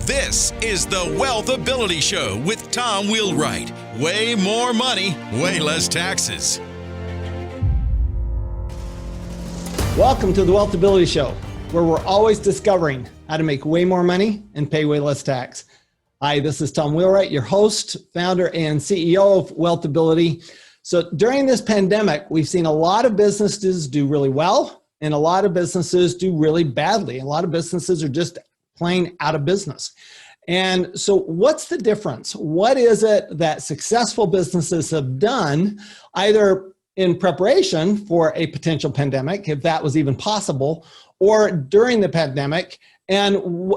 This is the Wealth Ability Show with Tom Wheelwright. Way more money, way less taxes. Welcome to the Wealth Ability Show, where we're always discovering how to make way more money and pay way less tax. Hi, this is Tom Wheelwright, your host, founder, and CEO of Wealth Ability. So during this pandemic, we've seen a lot of businesses do really well, and a lot of businesses do really badly. A lot of businesses are just plain out of business. And so what's the difference? What is it that successful businesses have done, either in preparation for a potential pandemic, if that was even possible, or during the pandemic? And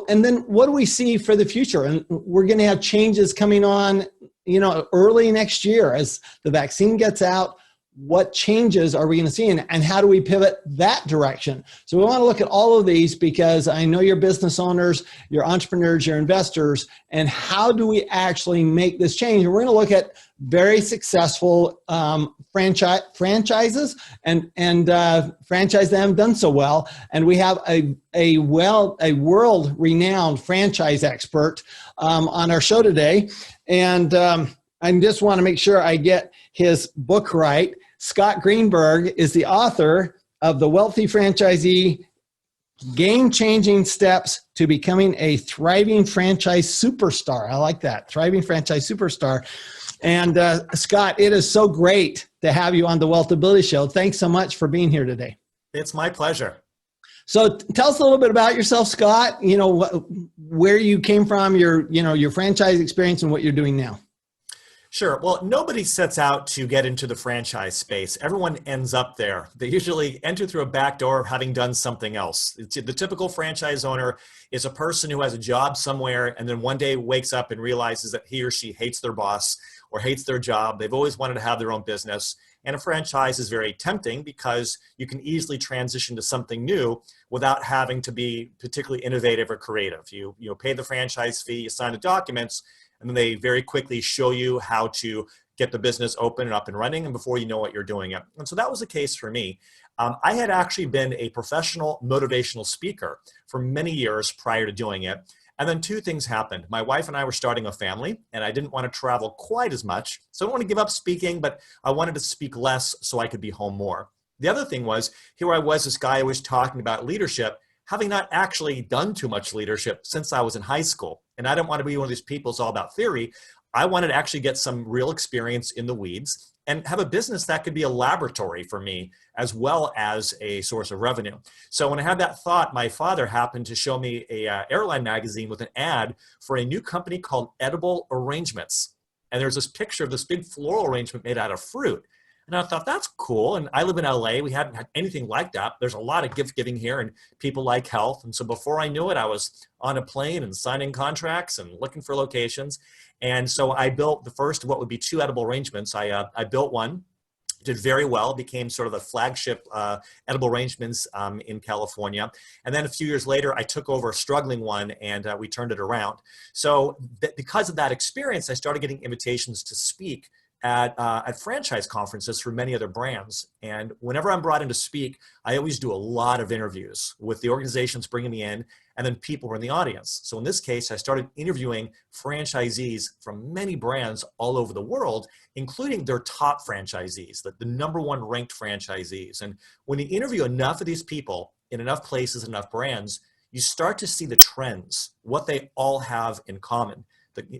then what do we see for the future? And we're going to have changes coming on, early next year as the vaccine gets out. What changes are we going to see, and how do we pivot that direction? So we want to look at all of these because I know you're business owners, you're entrepreneurs, you're investors, and how do we actually make this change? And we're going to look at very successful franchises and franchises that haven't done so well. And we have a world-renowned franchise expert on our show today. And I just want to make sure I get his book right. Scott Greenberg is the author of The Wealthy Franchisee: Game-Changing Steps to Becoming a Thriving Franchise Superstar. I like that, thriving franchise superstar. And Scott, it is so great to have you on the Wealth Ability Show. Thanks so much for being here today. It's my pleasure. So tell us a little bit about yourself, Scott. Where you came from, your franchise experience, and what you're doing now. Sure. Well, nobody sets out to get into the franchise space. Everyone ends up there. They usually enter through a back door having done something else. The typical franchise owner is a person who has a job somewhere and then one day wakes up and realizes that he or she hates their boss or hates their job. They've always wanted to have their own business. And a franchise is very tempting because you can easily transition to something new without having to be particularly innovative or creative. You pay the franchise fee, you sign the documents, and then they very quickly show you how to get the business open and up and running, and before you know it, you're doing it. And so that was the case for me. I had actually been a professional motivational speaker for many years prior to doing it. And then two things happened. My wife and I were starting a family, and I didn't want to travel quite as much. So I don't want to give up speaking, but I wanted to speak less so I could be home more. The other thing was, here I was, this guy always talking about leadership, having not actually done too much leadership since I was in high school. And I didn't want to be one of these people who's all about theory. I wanted to actually get some real experience in the weeds and have a business that could be a laboratory for me as well as a source of revenue. So when I had that thought, my father happened to show me a airline magazine with an ad for a new company called Edible Arrangements. And there's this picture of this big floral arrangement made out of fruit. And I thought, that's cool. And I live in LA. We hadn't had anything like that. There's a lot of gift giving here and people like health. And so before I knew it, I was on a plane and signing contracts and looking for locations. And so I built the first of what would be 2 edible arrangements. I built one, did very well, became sort of the flagship edible arrangements in California. And then a few years later, I took over a struggling one and we turned it around. So because of that experience, I started getting invitations to speak at franchise conferences for many other brands. And whenever I'm brought in to speak, I always do a lot of interviews with the organizations bringing me in and then people who are in the audience. So in this case, I started interviewing franchisees from many brands all over the world, including their top franchisees, the number 1 ranked franchisees. And when you interview enough of these people in enough places, enough brands, you start to see the trends, what they all have in common.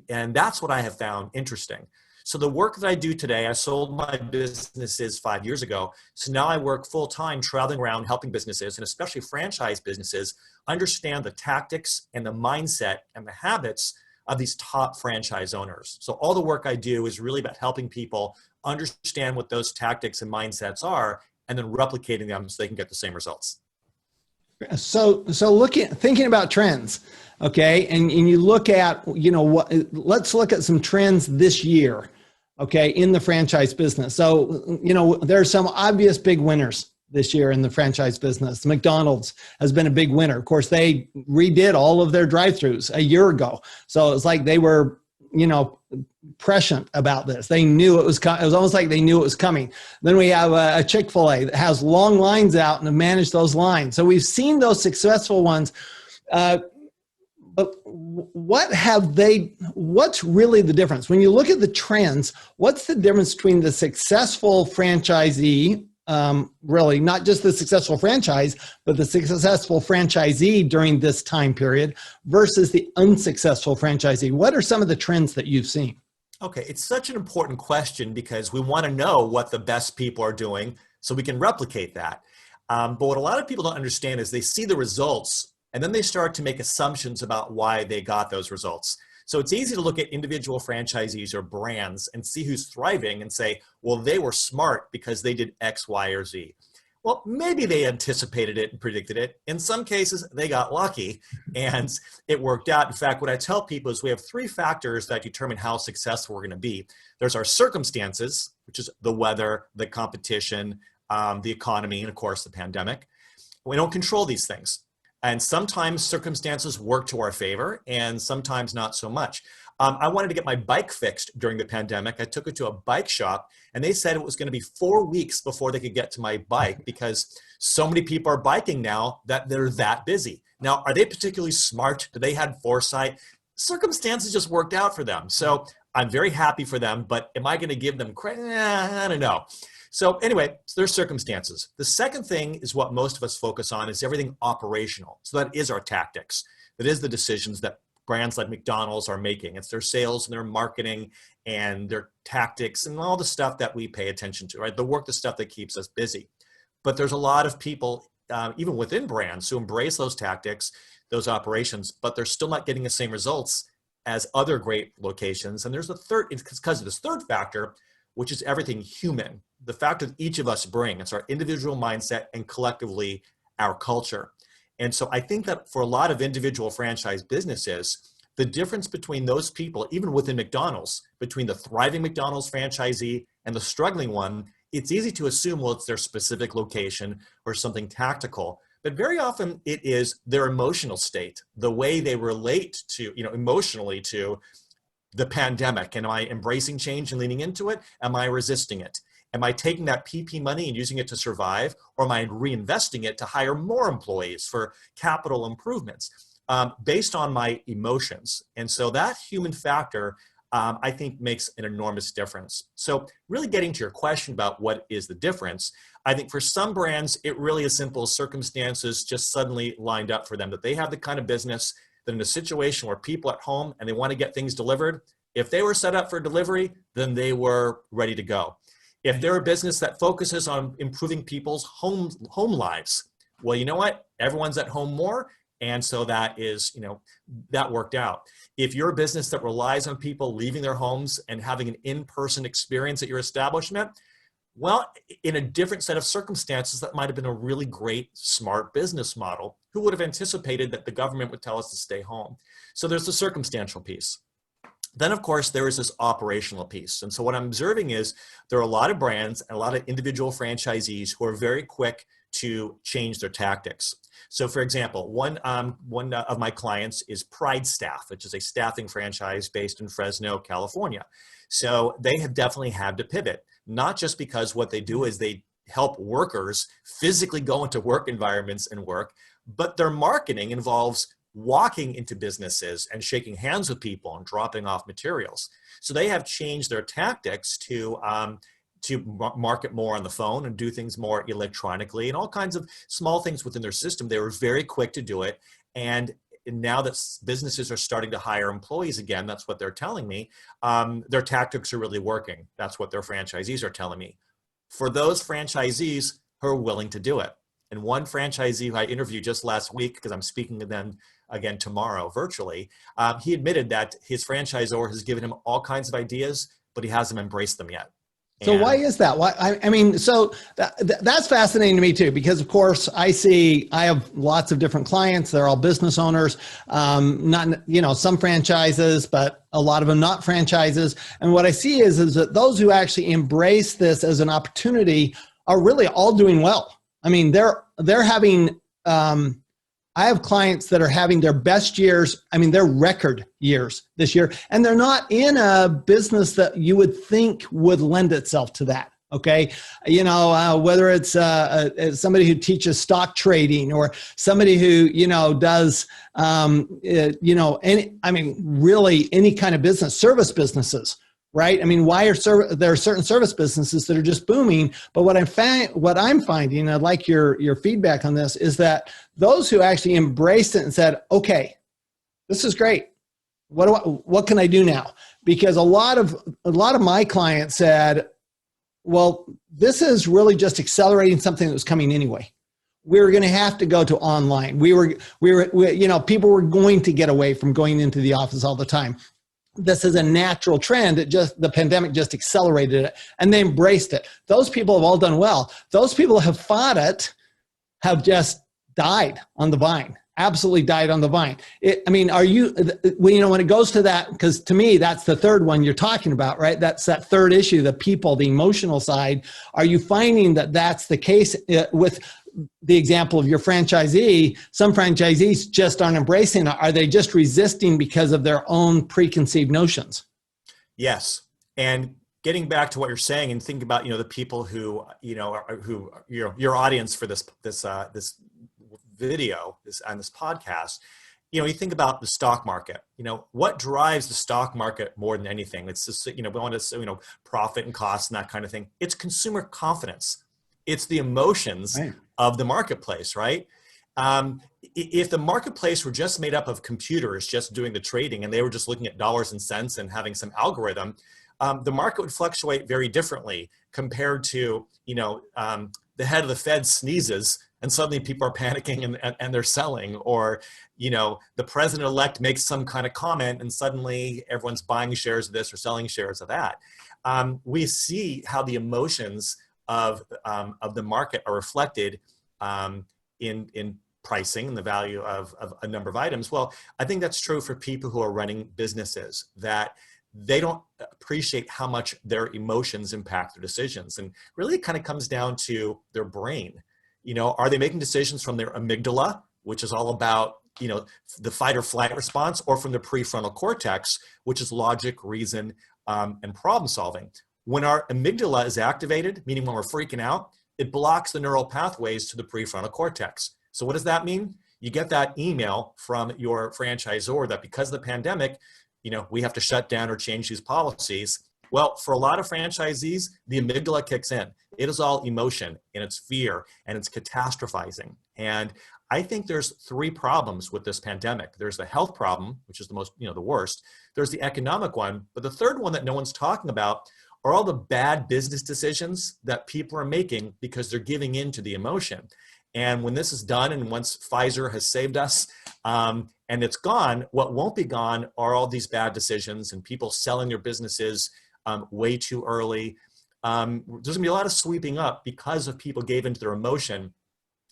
And that's what I have found interesting. So the work that I do today, I sold my businesses 5 years ago. So now I work full time traveling around helping businesses, and especially franchise businesses, understand the tactics and the mindset and the habits of these top franchise owners. So all the work I do is really about helping people understand what those tactics and mindsets are, and then replicating them so they can get the same results. So thinking about trends, okay, and you look at, let's look at some trends this year, okay, in the franchise business. So, there's some obvious big winners this year in the franchise business. McDonald's has been a big winner. Of course, they redid all of their drive-thrus a year ago. So it's like they were, prescient about this. They knew it was coming. It was almost like they knew it was coming. Then we have a Chick-fil-A that has long lines out and have managed those lines. So we've seen those successful ones. what's really the difference? When you look at the trends, what's the difference between the successful franchisee, really not just the successful franchise, but the successful franchisee during this time period versus the unsuccessful franchisee? What are some of the trends that you've seen? Okay, it's such an important question because we want to know what the best people are doing so we can replicate that. But what a lot of people don't understand is they see the results and then they start to make assumptions about why they got those results. So it's easy to look at individual franchisees or brands and see who's thriving and say, well, they were smart because they did X, Y, or Z. Well, maybe they anticipated it and predicted it. In some cases, they got lucky and it worked out. In fact, what I tell people is we have three factors that determine how successful we're going to be. There's our circumstances, which is the weather, the competition, the economy, and of course, the pandemic. We don't control these things. And sometimes circumstances work to our favor and sometimes not so much. I wanted to get my bike fixed during the pandemic. I took it to a bike shop and they said it was going to be 4 weeks before they could get to my bike because so many people are biking now that they're that busy. Now, are they particularly smart? Do they have foresight? Circumstances just worked out for them. So I'm very happy for them, but am I going to give them credit? I don't know. So anyway, there's circumstances. The second thing is what most of us focus on is everything operational. So that is our tactics. That is the decisions that brands like McDonald's are making. It's their sales and their marketing and their tactics and all the stuff that we pay attention to, right? The work, the stuff that keeps us busy. But there's a lot of people, even within brands, who embrace those tactics, those operations, but they're still not getting the same results as other great locations. And there's a third, it's because of this third factor, which is everything human. The factor that each of us bring. It's our individual mindset and collectively our culture. And so I think that for a lot of individual franchise businesses, the difference between those people, even within McDonald's, between the thriving McDonald's franchisee and the struggling one, it's easy to assume, well, it's their specific location or something tactical. But very often it is their emotional state, the way they relate to, emotionally to the pandemic. And am I embracing change and leaning into it? Am I resisting it? Am I taking that PP money and using it to survive? Or am I reinvesting it to hire more employees for capital improvements based on my emotions? And so that human factor, I think, makes an enormous difference. So really getting to your question about what is the difference, I think for some brands, it really is simple. Circumstances just suddenly lined up for them, that they have the kind of business that in a situation where people are at home and they want to get things delivered, if they were set up for delivery, then they were ready to go. If they're a business that focuses on improving people's home lives, well, you know what? Everyone's at home more. And so that is, that worked out. If you're a business that relies on people leaving their homes and having an in-person experience at your establishment, well, in a different set of circumstances, that might have been a really great, smart business model. Who would have anticipated that the government would tell us to stay home? So there's the circumstantial piece. Then, of course, there is this operational piece. And so what I'm observing is there are a lot of brands and a lot of individual franchisees who are very quick to change their tactics. So for example, one of my clients is Pride Staff, which is a staffing franchise based in Fresno, California. So they have definitely had to pivot, not just because what they do is they help workers physically go into work environments and work, but their marketing involves walking into businesses and shaking hands with people and dropping off materials. So they have changed their tactics to market more on the phone and do things more electronically and all kinds of small things within their system. They were very quick to do it. And now that businesses are starting to hire employees again, that's what they're telling me, their tactics are really working. That's what their franchisees are telling me. For those franchisees who are willing to do it. And one franchisee who I interviewed just last week, because I'm speaking to them again tomorrow virtually, he admitted that his franchisor has given him all kinds of ideas, but he hasn't embraced them yet. So why is that? Why? I mean, so that's fascinating to me too, because of course I have lots of different clients. They're all business owners, not, some franchises, but a lot of them not franchises. And what I see is that those who actually embrace this as an opportunity are really all doing well. I mean, they're having, I have clients that are having their best years. I mean, their record years this year, and they're not in a business that you would think would lend itself to that. Okay. Whether it's somebody who teaches stock trading or somebody who, does, really any kind of business, service businesses, right? I mean, there are certain service businesses that are just booming, but what I'm finding, I'd like your feedback on this, is that those who actually embraced it and said, okay, this is great. What can I do now? Because a lot of my clients said, well, this is really just accelerating something that was coming anyway. We were going to have to go to online. People were going to get away from going into the office all the time. This is a natural trend. The pandemic just accelerated it, and they embraced it. Those people have all done well. Those people who have fought it have just died on the vine. Absolutely died on the vine. Are you, when it goes to that, because to me, that's the third one you're talking about, right? That's that third issue, the people, the emotional side. Are you finding that that's the case with the example of your franchisee? Some franchisees just aren't embracing it. Are they just resisting because of their own preconceived notions? Yes. And getting back to what you're saying and think about, the people who, your audience for this video on this podcast, you think about the stock market. What drives the stock market more than anything? It's just, we want to, profit and cost and that kind of thing. It's consumer confidence. It's the emotions of the marketplace, right? If the marketplace were just made up of computers just doing the trading and they were just looking at dollars and cents and having some algorithm, the market would fluctuate very differently compared to, the head of the Fed sneezes and suddenly people are panicking and they're selling, or, the president-elect makes some kind of comment and suddenly everyone's buying shares of this or selling shares of that. We see how the emotions of the market are reflected in pricing and the value of a number of items. Well, I think that's true for people who are running businesses, that they don't appreciate how much their emotions impact their decisions. And really it kind of comes down to their brain. Are they making decisions from their amygdala, which is all about, the fight or flight response, or from the prefrontal cortex, which is logic, reason, and problem solving? When our amygdala is activated, meaning when we're freaking out, it blocks the neural pathways to the prefrontal cortex. So what does that mean? You get that email from your franchisor that because of the pandemic, we have to shut down or change these policies. Well, for a lot of franchisees, the amygdala kicks in. It is all emotion, and it's fear, and it's catastrophizing. And I think there's three problems with this pandemic. There's the health problem, which is the most, the worst. There's the economic one. But the third one that no one's talking about are all the bad business decisions that people are making because they're giving in to the emotion. And when this is done, and once Pfizer has saved us, and it's gone, what won't be gone are all these bad decisions and people selling their businesses way too early. There's gonna be a lot of sweeping up because of people gave into their emotion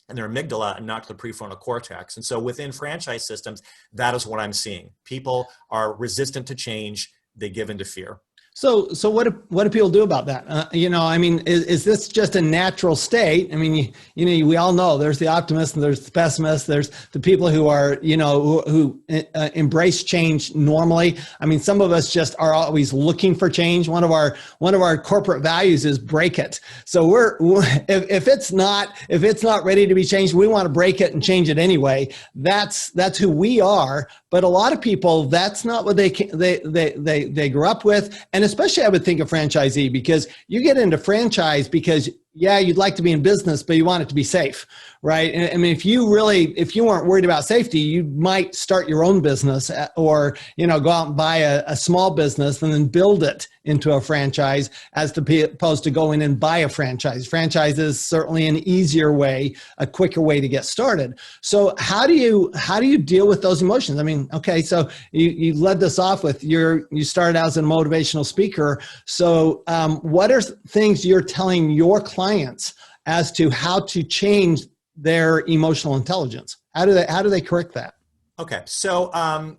and their amygdala and not to the prefrontal cortex. And so within franchise systems, that is what I'm seeing. People are resistant to change. They give into fear. So what do people do about that? Is this just a natural state? We all know there's the optimists and there's the pessimists. There's the people who are, who embrace change normally. Some of us just are always looking for change. One of our corporate values is break it. So if it's not ready to be changed, we want to break it and change it anyway. That's who we are. But a lot of people, that's not what they grew up with. And especially I would think of franchisee, because you get into franchise because you'd like to be in business, but you want it to be safe, right? If you weren't worried about safety, you might start your own business or, go out and buy a small business and then build it into a franchise as opposed to going and buy a franchise. Franchise is certainly an easier way, a quicker way to get started. So how do you deal with those emotions? Okay, so you led this off with you started out as a motivational speaker. So what are things you're telling your clients as to how to change their emotional intelligence? How do they correct that? Okay, so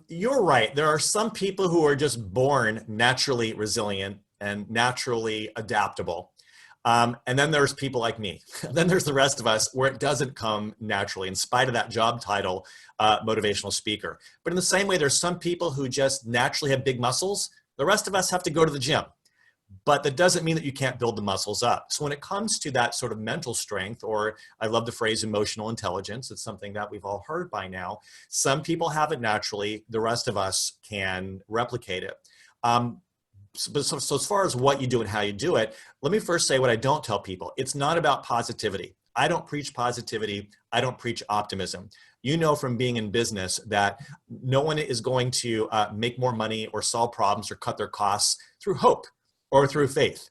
you're right. There are some people who are just born naturally resilient and naturally adaptable. And then there's people like me. Then there's the rest of us where it doesn't come naturally in spite of that job title, motivational speaker. But in the same way, there's some people who just naturally have big muscles. The rest of us have to go to the gym. but that doesn't mean that you can't build the muscles up. So when it comes to that sort of mental strength, or I love the phrase emotional intelligence, it's something that we've all heard by now. Some people have it naturally. The rest of us can replicate it. So as far as what you do and how you do it, let me first say what I don't tell people. It's not about positivity. I don't preach positivity. I don't preach optimism. You know from being in business that no one is going to make more money or solve problems or cut their costs through hope or through faith.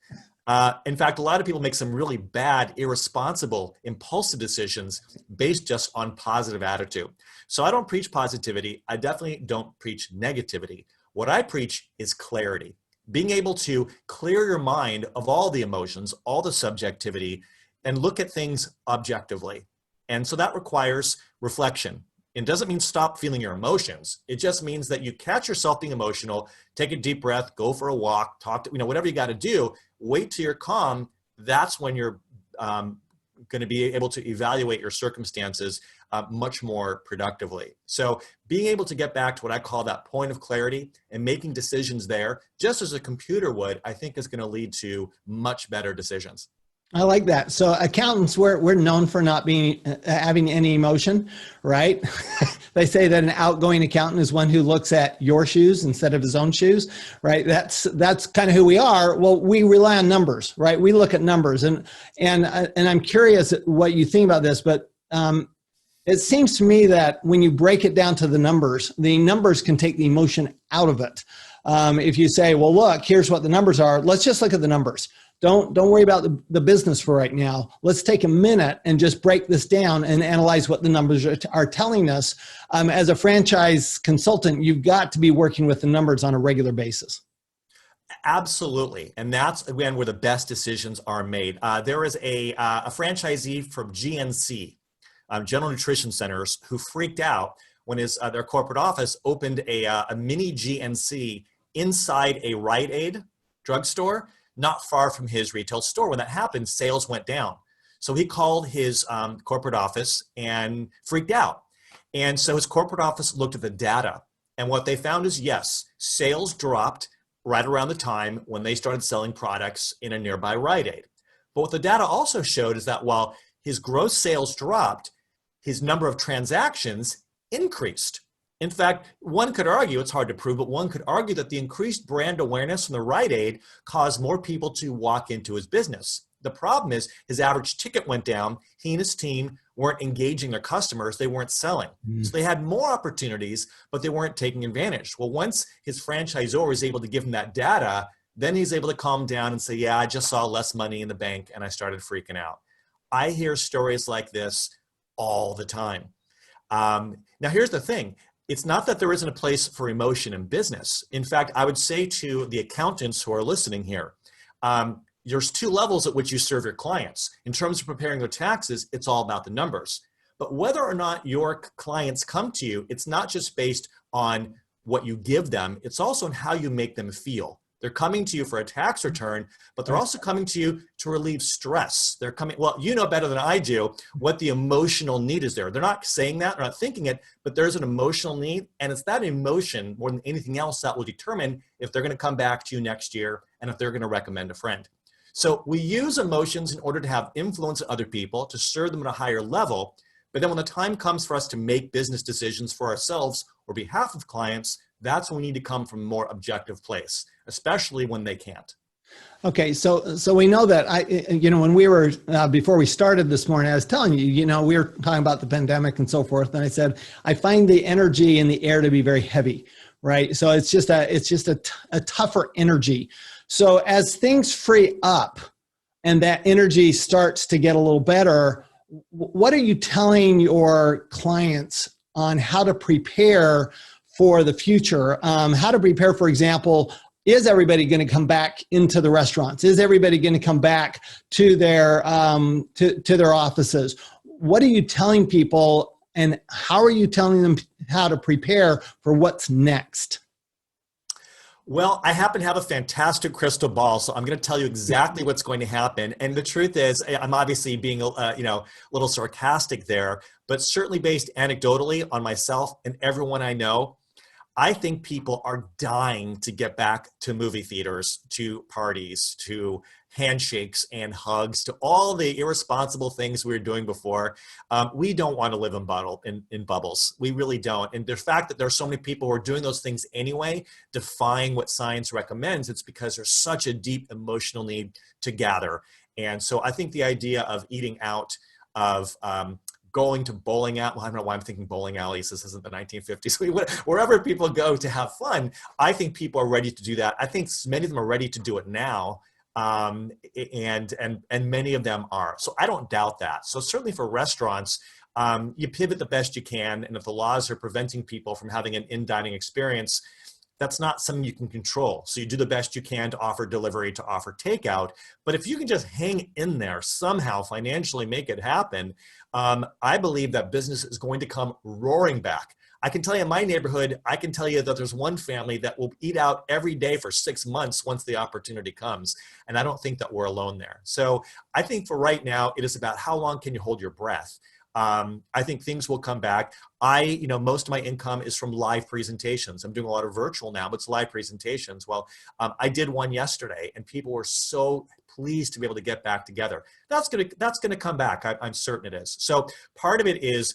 In fact, a lot of people make some really bad, irresponsible, impulsive decisions based just on positive attitude. So I don't preach positivity. I definitely don't preach negativity. What I preach is clarity. Being able to clear your mind of all the emotions, all the subjectivity, and look at things objectively. And so that requires reflection. It doesn't mean stop feeling your emotions. It just means that you catch yourself being emotional, take a deep breath, go for a walk, talk to, whatever you got to do, wait till you're calm. That's when you're going to be able to evaluate your circumstances much more productively. So being able to get back to what I call that point of clarity and making decisions there, just as a computer would, I think is going to lead to much better decisions. I like that. So accountants, we're known for not being having any emotion, right? They say that an outgoing accountant is one who looks at your shoes instead of his own shoes, right? That's kind of who we are. Well, we rely on numbers, right? We look at numbers, and I'm curious what you think about this, but it seems to me that when you break it down to the numbers can take the emotion out of it. If you say, well, look, here's what the numbers are. Let's just look at the numbers. Don't worry about the business for right now. Let's take a minute and just break this down and analyze what the numbers are telling us. As a franchise consultant, you've got to be working with the numbers on a regular basis. Absolutely. And that's, again, where the best decisions are made. There is a franchisee from GNC, General Nutrition Centers, who freaked out when their corporate office opened a mini GNC inside a Rite Aid drugstore, not far from his retail store. When that happened, sales went down. So he called his corporate office and freaked out. And so his corporate office looked at the data. And what they found is, yes, sales dropped right around the time when they started selling products in a nearby Rite Aid. But what the data also showed is that while his gross sales dropped, his number of transactions increased. In fact, one could argue, it's hard to prove, but one could argue that the increased brand awareness from the Rite Aid caused more people to walk into his business. The problem is his average ticket went down. He and his team weren't engaging their customers. They weren't selling. So they had more opportunities, but they weren't taking advantage. Well, once his franchisor was able to give him that data, then he's able to calm down and say, yeah, I just saw less money in the bank and I started freaking out. I hear stories like this all the time. Now, here's the thing. It's not that there isn't a place for emotion in business. In fact, I would say to the accountants who are listening here, there's two levels at which you serve your clients. In terms of preparing their taxes, it's all about the numbers. But whether or not your clients come to you, it's not just based on what you give them, it's also on how you make them feel. They're coming to you for a tax return, but they're also coming to you to relieve stress. They're coming, well, you know better than I do what the emotional need is there. They're not saying that, they're not thinking it, but there's an emotional need. And it's that emotion more than anything else that will determine if they're going to come back to you next year and if they're going to recommend a friend. So we use emotions in order to have influence on other people, to serve them at a higher level. But then when the time comes for us to make business decisions for ourselves or behalf of clients, that's when we need to come from a more objective place, especially when they can't. Okay, so we know that when we were before we started this morning, I was telling you, we were talking about the pandemic and so forth, and I said I find the energy in the air to be very heavy, right? So it's just a tougher energy. So as things free up and that energy starts to get a little better, what are you telling your clients on how to prepare for the future? How to prepare, for example, is everybody going to come back into the restaurants? Is everybody going to come back to their to their offices? What are you telling people, and how are you telling them how to prepare for what's next? Well, I happen to have a fantastic crystal ball, so I'm going to tell you exactly what's going to happen. And the truth is, I'm obviously being a little sarcastic there, but certainly based anecdotally on myself and everyone I know. I think people are dying to get back to movie theaters, to parties, to handshakes and hugs, to all the irresponsible things we were doing before. We don't want to live in bubbles. We really don't. And the fact that there are so many people who are doing those things anyway, defying what science recommends, it's because there's such a deep emotional need to gather. And so I think the idea of eating out, of going to bowling out. Well, I don't know why I'm thinking bowling alleys. This isn't the 1950s. Wherever people go to have fun, I think people are ready to do that. I think many of them are ready to do it now, and many of them are. So I don't doubt that. So certainly for restaurants, you pivot the best you can, and if the laws are preventing people from having an in-dining experience, that's not something you can control. So you do the best you can to offer delivery, to offer takeout. But if you can just hang in there, somehow financially make it happen, I believe that business is going to come roaring back. I can tell you in my neighborhood, I can tell you that there's one family that will eat out every day for 6 months once the opportunity comes. And I don't think that we're alone there. So I think for right now, it is about how long can you hold your breath. I think things will come back. Most of my income is from live presentations. I'm doing a lot of virtual now, but it's live presentations. Well, I did one yesterday, and people were so pleased to be able to get back together. That's gonna come back. I'm certain it is. So part of it is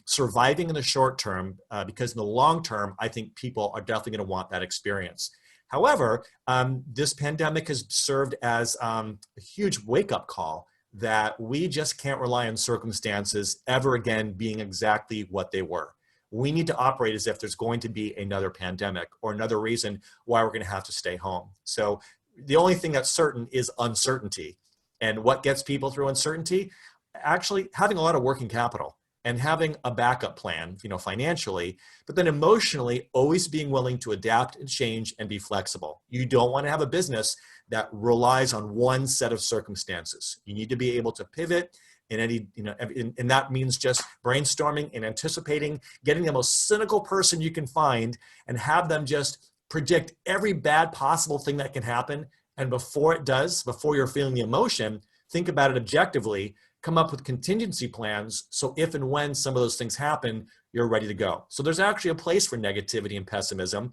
surviving in the short term, because in the long term, I think people are definitely going to want that experience. However, this pandemic has served as a huge wake-up call that we just can't rely on circumstances ever again being exactly what they were. We need to operate as if there's going to be another pandemic or another reason why we're going to have to stay home. So the only thing that's certain is uncertainty. And what gets people through uncertainty? Actually having a lot of working capital and having a backup plan, financially, but then emotionally always being willing to adapt and change and be flexible. You don't want to have a business that relies on one set of circumstances. You need to be able to pivot in any, and that means just brainstorming and anticipating, getting the most cynical person you can find and have them just predict every bad possible thing that can happen. And before it does, before you're feeling the emotion, think about it objectively, come up with contingency plans. So if and when some of those things happen, you're ready to go. So there's actually a place for negativity and pessimism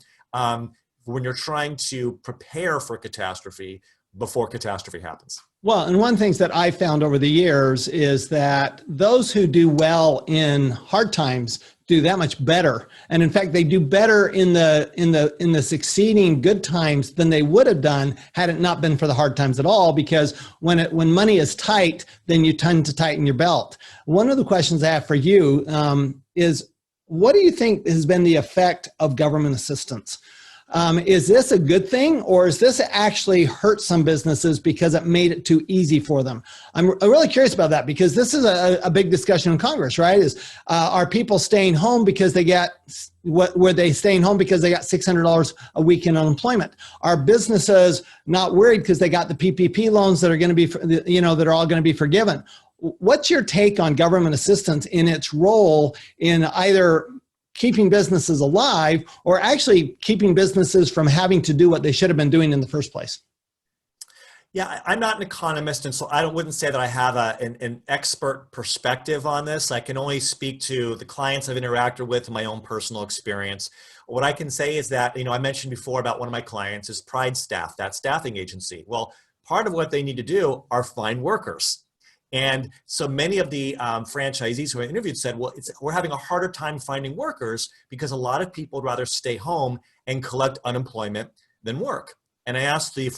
when you're trying to prepare for catastrophe before catastrophe happens. Well, and one of the things that I found over the years is that those who do well in hard times do that much better. And in fact, they do better in the succeeding good times than they would have done had it not been for the hard times at all, because when money is tight, then you tend to tighten your belt. One of the questions I have for you is, what do you think has been the effect of government assistance? Is this a good thing, or is this actually hurt some businesses because it made it too easy for them? I'm really curious about that, because this is a big discussion in Congress, right? Are people staying home because they got were they staying home because they got $600 a week in unemployment? Are businesses not worried because they got the PPP loans that are going to be, that are all going to be forgiven? What's your take on government assistance in its role in either keeping businesses alive or actually keeping businesses from having to do what they should have been doing in the first place? Yeah, I'm not an economist, and so I wouldn't say that I have an expert perspective on this. I can only speak to the clients I've interacted with and my own personal experience. What I can say is that, I mentioned before about one of my clients is Pride Staff, that staffing agency. Well, part of what they need to do are find workers. And so many of the franchisees who I interviewed said, well, we're having a harder time finding workers because a lot of people would rather stay home and collect unemployment than work. And I asked the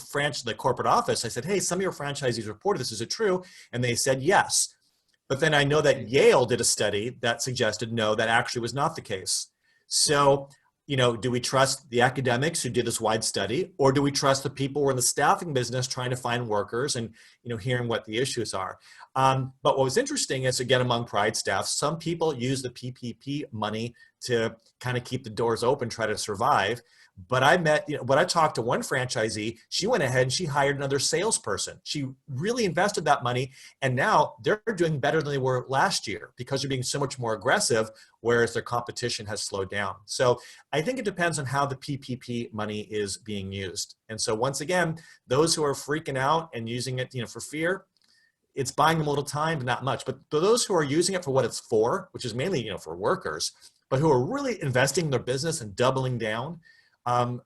corporate office, I said, hey, some of your franchisees reported this, is it true? And they said yes. But then I know that Yale did a study that suggested no, that actually was not the case. So, do we trust the academics who did this wide study, or do we trust the people who are in the staffing business trying to find workers and, hearing what the issues are? But what was interesting is, again, among Pride staff, some people use the PPP money to kind of keep the doors open, try to survive. But when I talked to one franchisee, she went ahead and she hired another salesperson. She really invested that money, and now they're doing better than they were last year because they're being so much more aggressive, whereas their competition has slowed down. So I think it depends on how the PPP money is being used. And so once again, those who are freaking out and using it, for fear, it's buying them a little time, but not much. But those who are using it for what it's for, which is mainly, for workers, but who are really investing in their business and doubling down,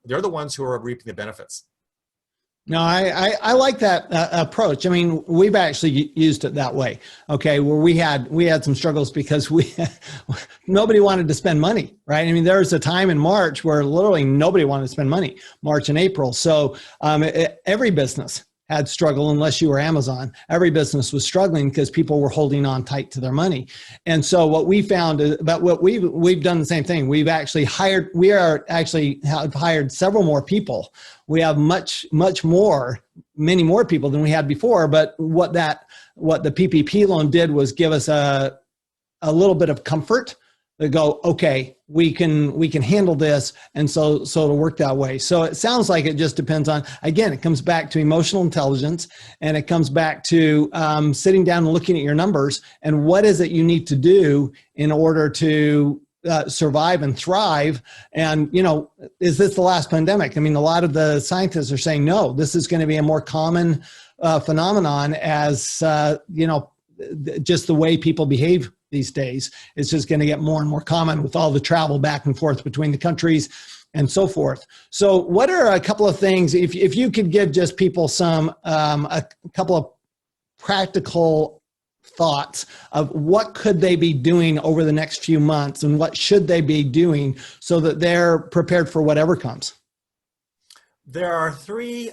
they're the ones who are reaping the benefits. No, I like that approach. I mean, we've actually used it that way. Okay, where we had some struggles because nobody wanted to spend money, right? I mean, there was a time in March where literally nobody wanted to spend money, March and April. So every business had struggled unless you were Amazon. Every business was struggling because people were holding on tight to their money. And so what we found is about what we've done the same thing. Have hired several more people. We have many more people than we had before. But what the PPP loan did was give us a little bit of comfort to go, okay, we can handle this. And so it'll work that way. So it sounds like it just depends on, again, it comes back to emotional intelligence, and it comes back to sitting down and looking at your numbers and what is it you need to do in order to survive and thrive. And, is this the last pandemic? I mean, a lot of the scientists are saying, no, this is going to be a more common phenomenon as, just the way people behave these days. It's just going to get more and more common with all the travel back and forth between the countries and so forth. So what are a couple of things, if you could give just people a couple of practical thoughts of what could they be doing over the next few months and what should they be doing so that they're prepared for whatever comes? There are three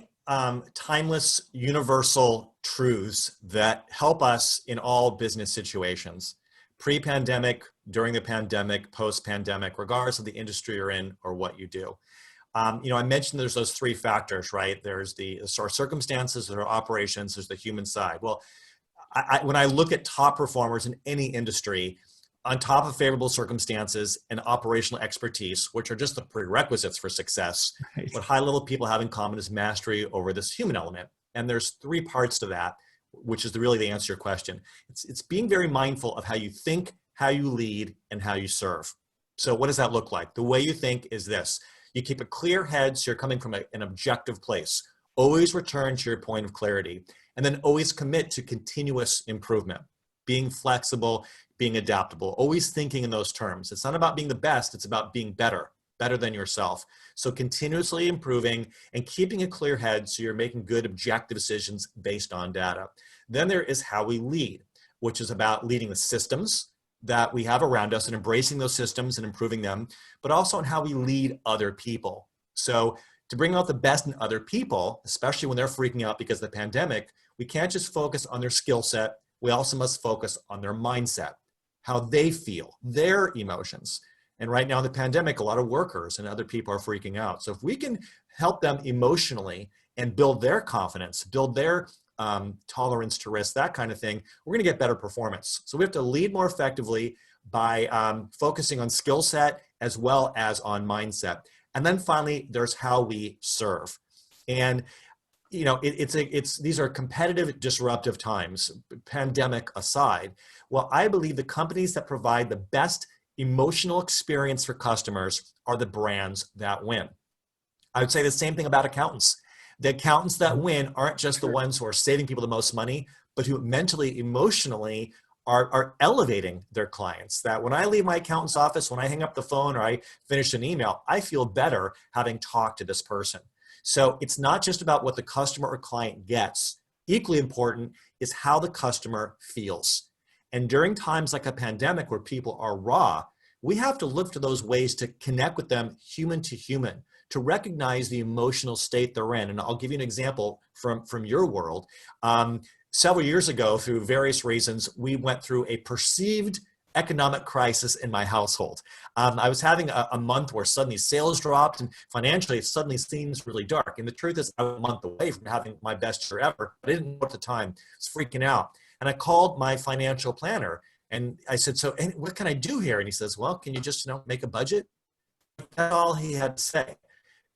timeless, universal truths that help us in all business situations: pre-pandemic, during the pandemic, post-pandemic, regardless of the industry you're in or what you do. I mentioned there's those three factors, right? There's the circumstances, there are operations, there's the human side. Well, when I look at top performers in any industry, on top of favorable circumstances and operational expertise, which are just the prerequisites for success, right, what high-level people have in common is mastery over this human element. And there's three parts to that, which is really the answer to your question. It's being very mindful of how you think, how you lead, and how you serve. So what does that look like? The way you think is this. You keep a clear head, so you're coming from an objective place. Always return to your point of clarity, and then always commit to continuous improvement, being flexible, being adaptable, always thinking in those terms. It's not about being the best, it's about being better than yourself. So continuously improving and keeping a clear head so you're making good objective decisions based on data. Then there is how we lead, which is about leading the systems that we have around us and embracing those systems and improving them, but also on how we lead other people. So to bring out the best in other people, especially when they're freaking out because of the pandemic, we can't just focus on their skill set. We also must focus on their mindset, how they feel, their emotions. And right now in the pandemic, a lot of workers and other people are freaking out. So if we can help them emotionally and build their confidence, build their tolerance to risk, that kind of thing, we're going to get better performance. So we have to lead more effectively by focusing on skill set as well as on mindset. And then finally, there's how we serve. And these are competitive, disruptive times, pandemic aside. Well, I believe the companies that provide the best emotional experience for customers are the brands that win. I would say the same thing about accountants. The accountants that win aren't just the ones who are saving people the most money, but who mentally, emotionally are elevating their clients. That when I leave my accountant's office, when I hang up the phone or I finish an email, I feel better having talked to this person. So it's not just about what the customer or client gets. Equally important is how the customer feels. And during times like a pandemic where people are raw, we have to look for those ways to connect with them human to human, to recognize the emotional state they're in. And I'll give you an example from your world. Several years ago, through various reasons, we went through a perceived economic crisis in my household. I was having a month where suddenly sales dropped and financially it suddenly seems really dark. And the truth is I was a month away from having my best year ever. I didn't know at the time. I was freaking out. And I called my financial planner and I said, so what can I do here? And he says, well, can you just make a budget? That's all he had to say.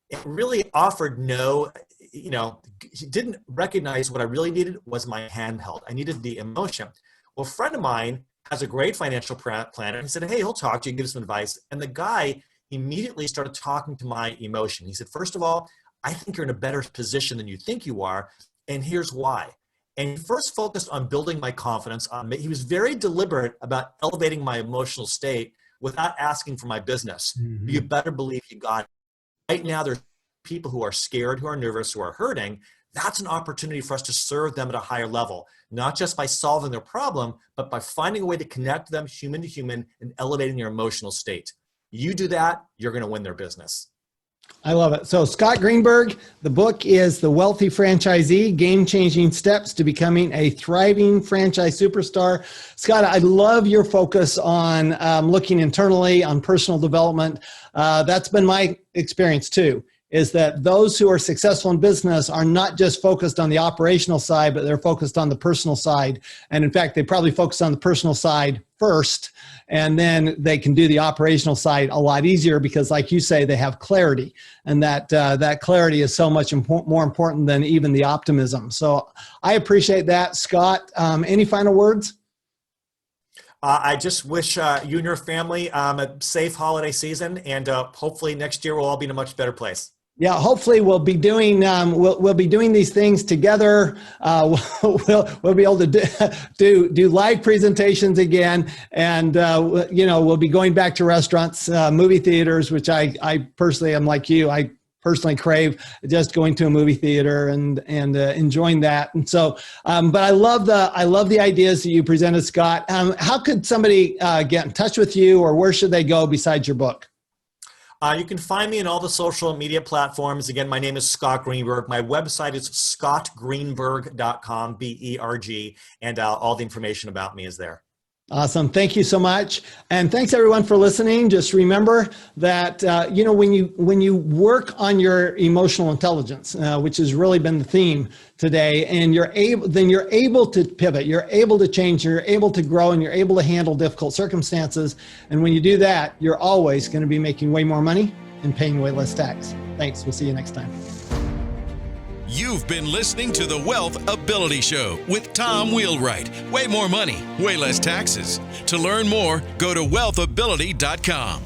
It really offered he didn't recognize what I really needed was my handheld. I needed the emotion. Well, a friend of mine has a great financial planner. He said, hey, he'll talk to you and give some advice. And the guy immediately started talking to my emotion. He said, first of all, I think you're in a better position than you think you are. And here's why. And he first focused on building my confidence. He was very deliberate about elevating my emotional state without asking for my business. Mm-hmm. You better believe he got it. Right now, there's people who are scared, who are nervous, who are hurting. That's an opportunity for us to serve them at a higher level, not just by solving their problem, but by finding a way to connect them human to human and elevating their emotional state. You do that, you're going to win their business. I love it. So Scott Greenberg, the book is The Wealthy Franchisee, Game-Changing Steps to Becoming a Thriving Franchise Superstar. Scott, I love your focus on looking internally, on personal development. That's been my experience too, is that those who are successful in business are not just focused on the operational side, but they're focused on the personal side. And in fact, they probably focus on the personal side first, and then they can do the operational side a lot easier because, like you say, they have clarity, and that clarity is so much more important than even the optimism. So I appreciate that. Scott, any final words? I just wish you and your family a safe holiday season, and hopefully next year we'll all be in a much better place. Yeah, hopefully we'll be doing we'll be doing these things together. We'll be able to do live presentations again, and we'll be going back to restaurants, movie theaters, which I personally am like you. I personally crave just going to a movie theater and enjoying that. And so, but I love the ideas that you presented, Scott. How could somebody get in touch with you, or where should they go besides your book? You can find me in all the social media platforms. Again, my name is Scott Greenberg. My website is scottgreenberg.com, B-E-R-G, and all the information about me is there. Awesome. Thank you so much. And thanks everyone for listening. Just remember that, when you work on your emotional intelligence, which has really been the theme today, and you're able to pivot, you're able to change, you're able to grow, and you're able to handle difficult circumstances. And when you do that, you're always going to be making way more money and paying way less tax. Thanks. We'll see you next time. You've been listening to the Wealth Ability Show with Tom Wheelwright. Way more money, way less taxes. To learn more, go to wealthability.com.